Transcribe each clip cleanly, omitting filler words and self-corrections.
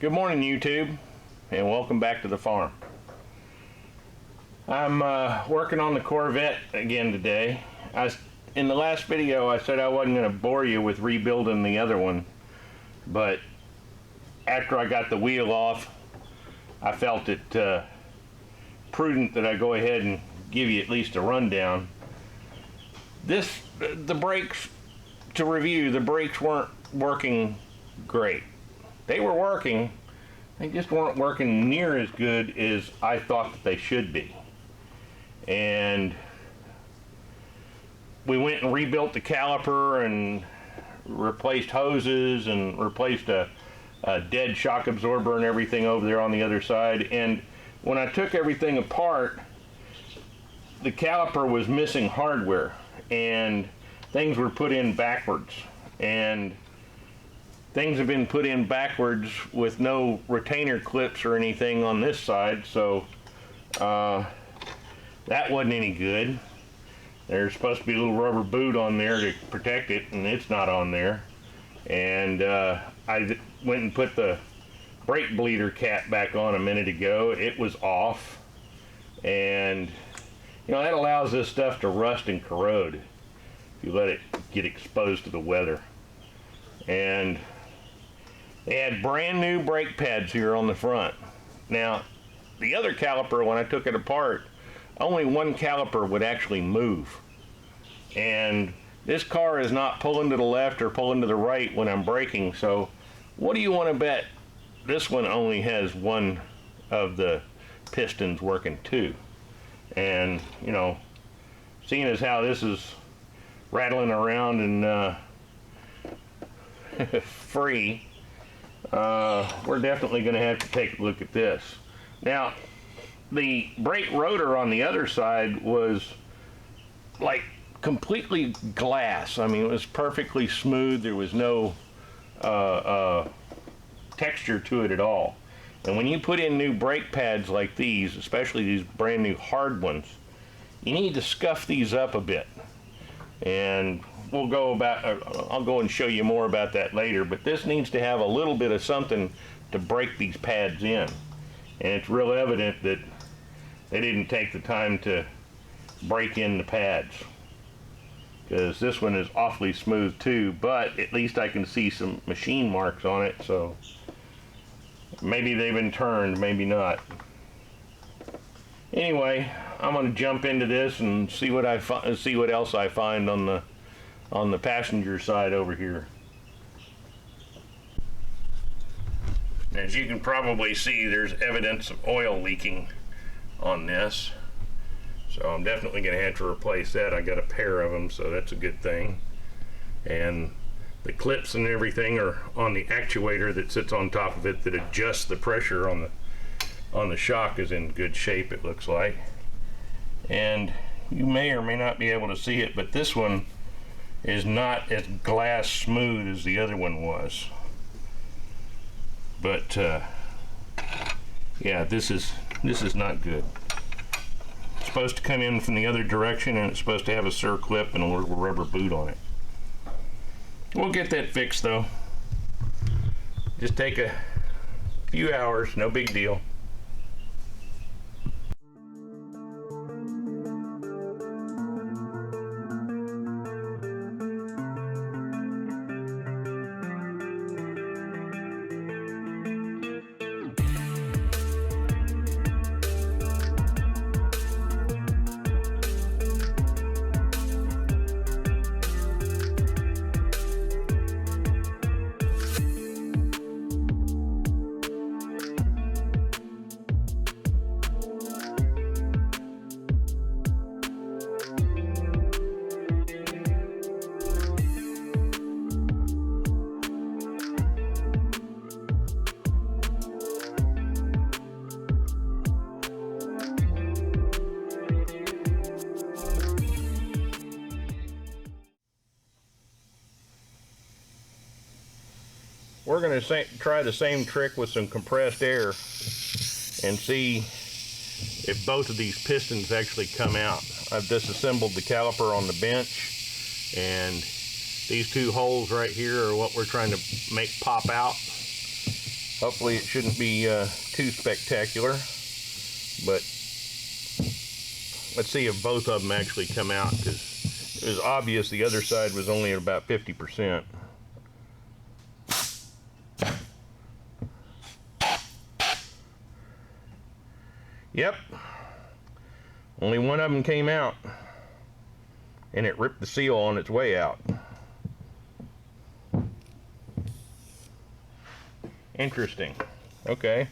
Good morning, YouTube, and welcome back to the farm. I'm working on the Corvette again today. In the last video I said I wasn't going to bore you with rebuilding the other one, but after I got the wheel off, I felt it prudent that I go ahead and give you at least a rundown. The brakes, to review, the brakes weren't working great. They were working, they just weren't working near as good as I thought that they should be. And we went and rebuilt the caliper and replaced hoses and replaced a dead shock absorber and everything over there on the other side. And when I took everything apart, the caliper was missing hardware and things were put in backwards. And things have been put in backwards with no retainer clips or anything on this side, so that wasn't any good. There's supposed to be a little rubber boot on there to protect it, and it's not on there. And I went and put the brake bleeder cap back on a minute ago. It was off, and you know that allows this stuff to rust and corrode if you let it get exposed to the weather. And they had brand new brake pads here on the front. Now, the other caliper, when I took it apart, only one caliper would actually move. And this car is not pulling to the left or pulling to the right when I'm braking, so what do you want to bet? This one only has one of the pistons working too. And, you know, seeing as how this is rattling around and free, we're definitely going to have to take a look at this. Now, the brake rotor on the other side was like completely glass. I mean, it was perfectly smooth. There was no texture to it at all. And when you put in new brake pads like these, especially these brand new hard ones, you need to scuff these up a bit. And we'll go about, I'll go and show you more about that later, but this needs to have a little bit of something to break these pads in. And it's real evident that they didn't take the time to break in the pads, because this one is awfully smooth too, but at least I can see some machine marks on it, so maybe they've been turned, maybe not. Anyway, I'm going to jump into this and see what else I find on the passenger side over here. As you can probably see, there's evidence of oil leaking on this, so I'm definitely going to have to replace that. I got a pair of them, so that's a good thing. And the clips and everything are on the actuator that sits on top of it that adjusts the pressure on the shock is in good shape, it looks like. And you may or may not be able to see it, but this one is not as glass smooth as the other one was. But yeah, this is not good. It's supposed to come in from the other direction, and it's supposed to have a circlip and a little rubber boot on it. We'll get that fixed though. Just take a few hours, no big deal. We're going to try the same trick with some compressed air and see if both of these pistons actually come out. I've disassembled the caliper on the bench, and these two holes right here are what we're trying to make pop out. Hopefully it shouldn't be too spectacular, but let's see if both of them actually come out, because it was obvious the other side was only at about 50%. Yep, only one of them came out, and it ripped the seal on its way out. Interesting. Okay.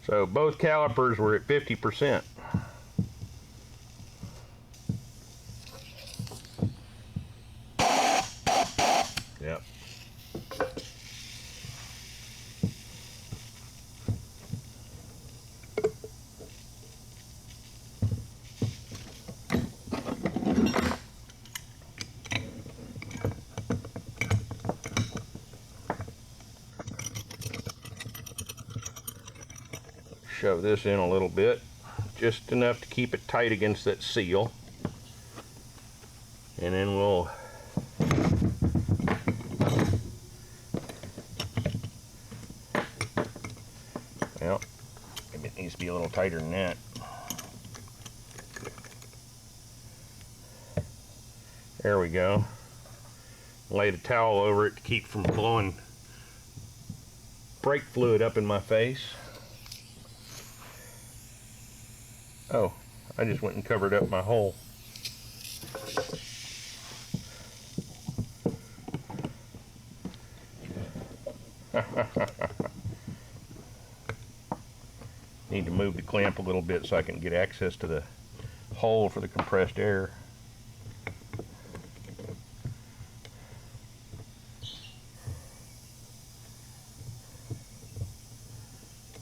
So both calipers were at 50%. Yep. Shove this in a little bit, just enough to keep it tight against that seal, and then we'll maybe it needs to be a little tighter than that. There we go. Lay the towel over it to keep from blowing brake fluid up in my face. Oh, I just went and covered up my hole. Need to move the clamp a little bit so I can get access to the hole for the compressed air.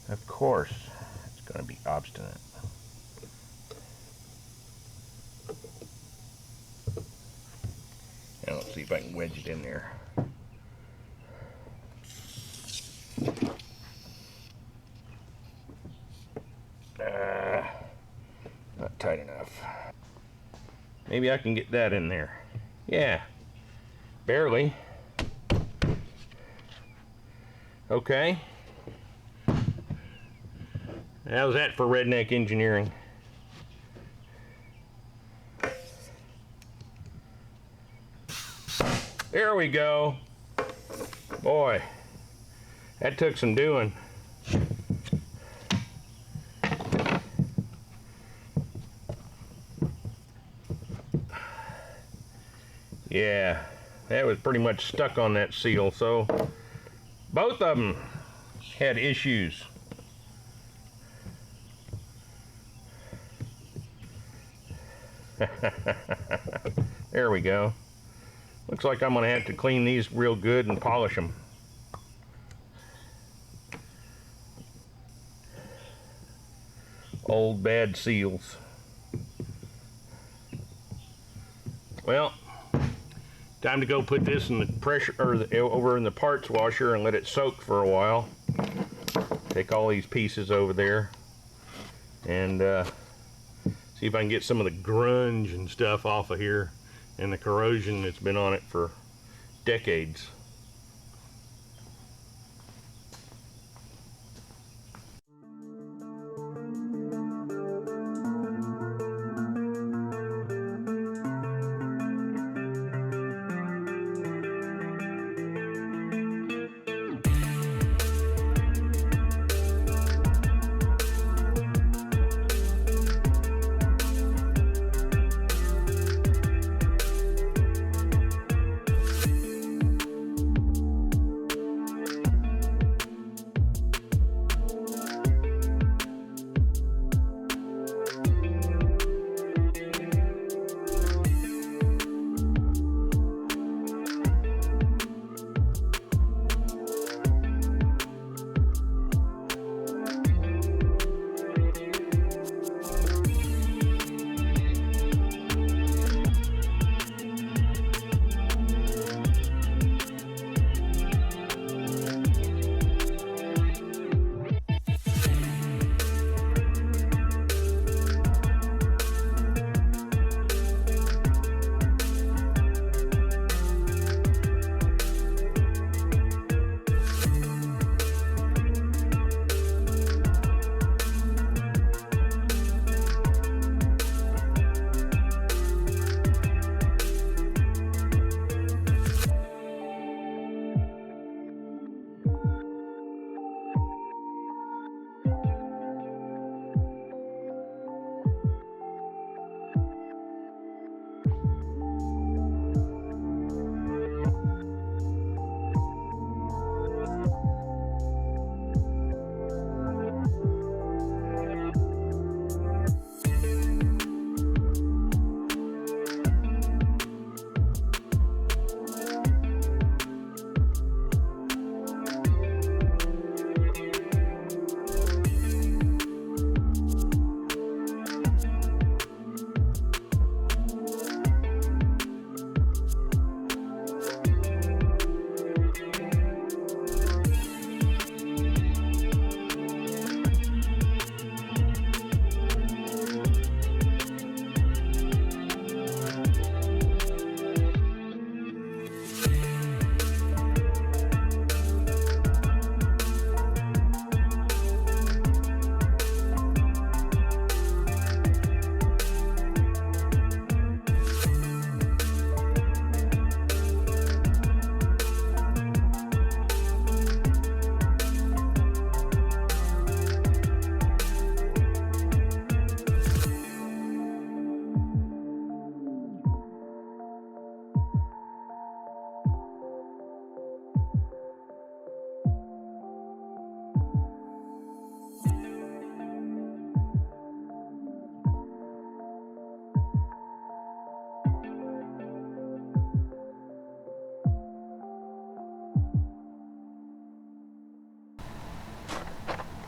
Of course, it's going to be obstinate. Now let's see if I can wedge it in there. Not tight enough. Maybe I can get that in there. Yeah, barely. Okay. How's that for redneck engineering? There we go. Boy, that took some doing. Yeah, that was pretty much stuck on that seal, so both of them had issues. There we go. Looks like I'm going to have to clean these real good and polish them. Old bad seals. Well, time to go put this in the pressure, or over in the parts washer, and let it soak for a while. Take all these pieces over there and see if I can get some of the grunge and stuff off of here, and the corrosion that's been on it for decades.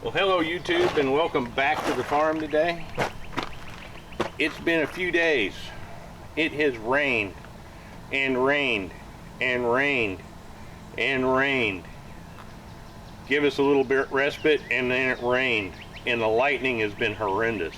Well, hello YouTube, and welcome back to the farm today. It's been a few days. It has rained and rained and rained and rained. Give us a little bit respite, and then it rained, and the lightning has been horrendous.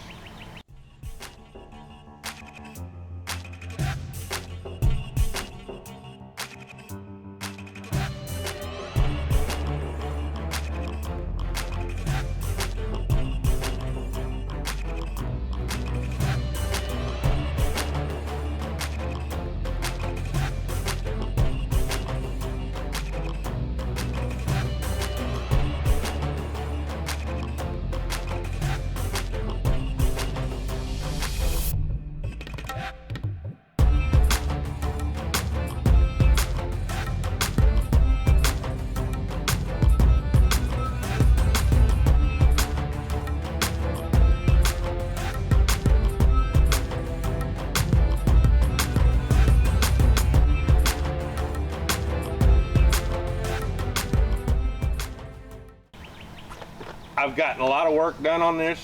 I've gotten a lot of work done on this.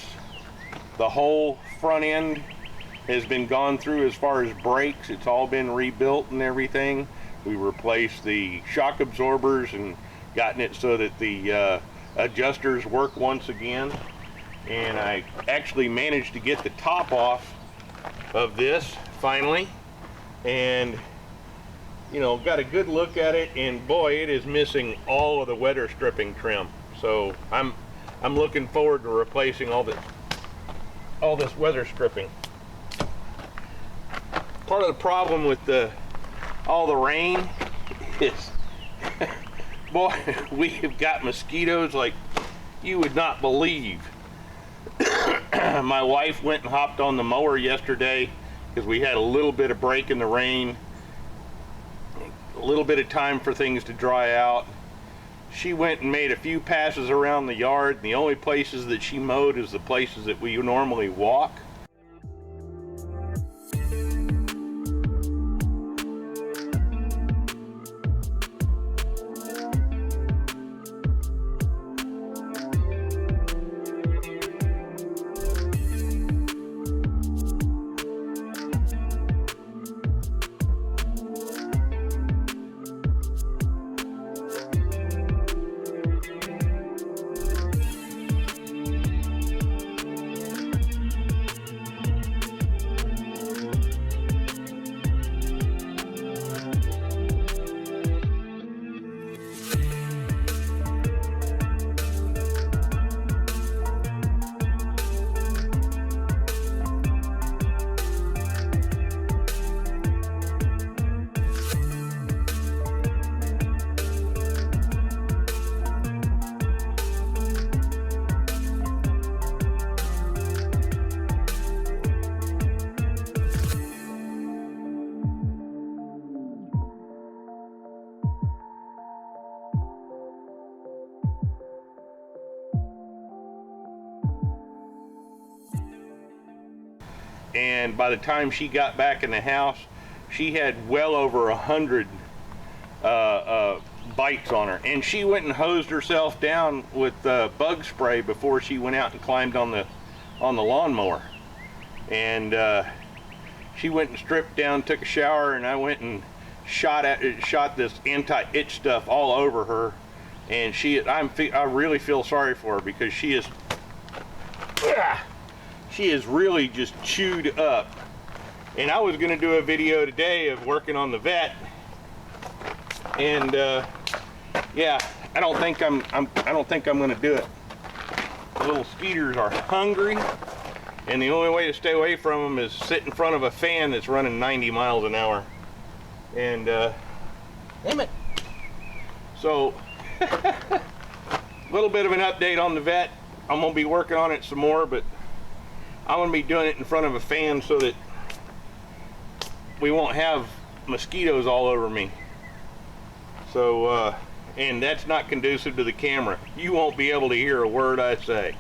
The whole front end has been gone through as far as brakes. It's all been rebuilt and everything. We replaced the shock absorbers and gotten it so that the adjusters work once again. And I actually managed to get the top off of this finally. And you know, got a good look at it, and boy, it is missing all of the weather stripping trim. So I'm looking forward to replacing all this weather stripping. Part of the problem with all the rain is, boy, we have got mosquitoes like you would not believe. My wife went and hopped on the mower yesterday because we had a little bit of break in the rain, a little bit of time for things to dry out. She went and made a few passes around the yard, and the only places that she mowed is the places that we normally walk. And by the time she got back in the house, she had well over 100 bites on her. And she went and hosed herself down with bug spray before she went out and climbed on the lawnmower. And she went and stripped down, took a shower, and I went and shot this anti-itch stuff all over her. And I really feel sorry for her because she is really just chewed up. And I was going to do a video today of working on the Vette, and yeah, I don't think I'm going to do it. The little skeeters are hungry, and the only way to stay away from them is sit in front of a fan that's running 90 miles an hour. And damn it. So a little bit of an update on the Vette. I'm going to be working on it some more, but I'm going to be doing it in front of a fan so that we won't have mosquitoes all over me. So, and that's not conducive to the camera. You won't be able to hear a word I say.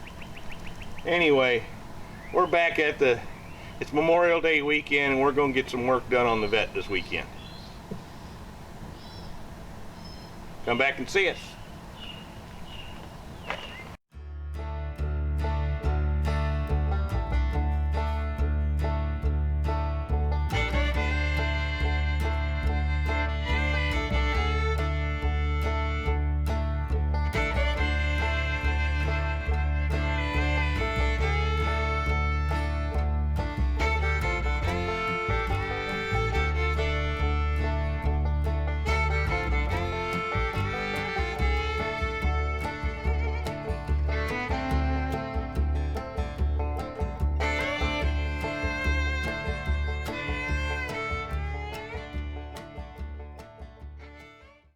Anyway, we're back at it's Memorial Day weekend, and we're going to get some work done on the Vette this weekend. Come back and see us.